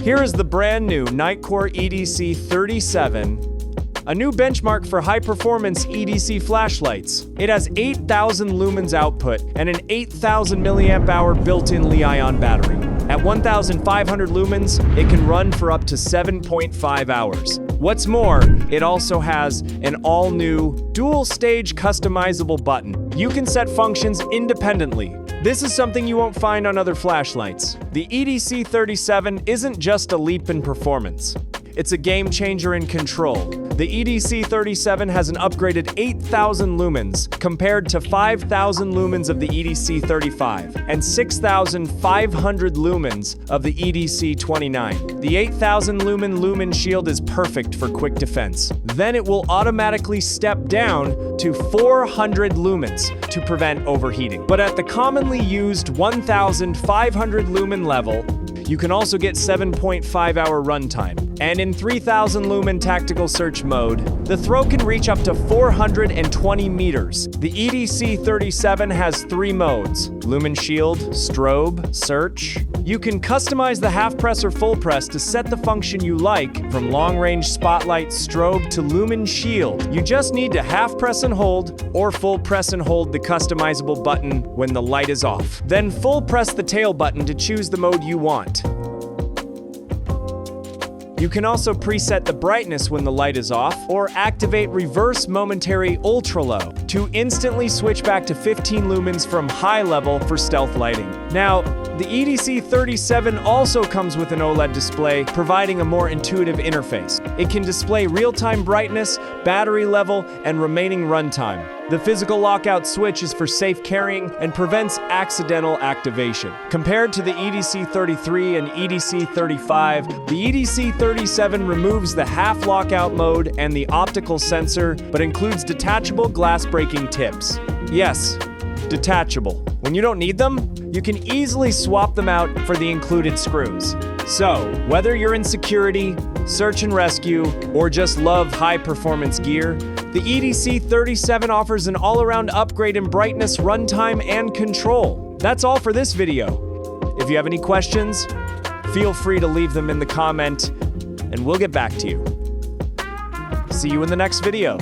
Here is the brand new NITECORE EDC37, a new benchmark for high-performance EDC flashlights. It has 8,000 lumens output and an 8,000 mAh built-in Li-ion battery. At 1,500 lumens, it can run for up to 7.5 hours. What's more, it also has an all-new dual-stage customizable button. You can set functions independently. This is something you won't find on other flashlights. The EDC37 isn't just a leap in performance. It's a game changer in control. The EDC37 has an upgraded 8,000 lumens compared to 5,000 lumens of the EDC35 and 6,500 lumens of the EDC29. The 8,000 lumen shield is perfect for quick defense. Then it will automatically step down to 400 lumens to prevent overheating. But at the commonly used 1,500 lumen level, you can also get 7.5-hour runtime. And in 3,000 lumen tactical search mode, the throw can reach up to 420 meters. The EDC37 has 3 modes: lumen shield, strobe, search. You can customize the half press or full press to set the function you like, from long-range spotlight, strobe to lumen shield. You just need to half press and hold, or full press and hold the customizable button when the light is off. Then full press the tail button to choose the mode you want. You can also preset the brightness when the light is off, or activate reverse momentary ultra low to instantly switch back to 15 lumens from high level for stealth lighting. Now, the EDC37 also comes with an OLED display, providing a more intuitive interface. It can display real-time brightness, battery level, and remaining runtime. The physical lockout switch is for safe carrying and prevents accidental activation. Compared to the EDC33 and EDC35, the EDC37 removes the half lockout mode and the optical sensor, but includes detachable glass breaking tips. Yes, detachable. When you don't need them, you can easily swap them out for the included screws. So, whether you're in security, search and rescue, or just love high-performance gear, the EDC37 offers an all-around upgrade in brightness, runtime, and control. That's all for this video. If you have any questions, feel free to leave them in the comment, and we'll get back to you. See you in the next video.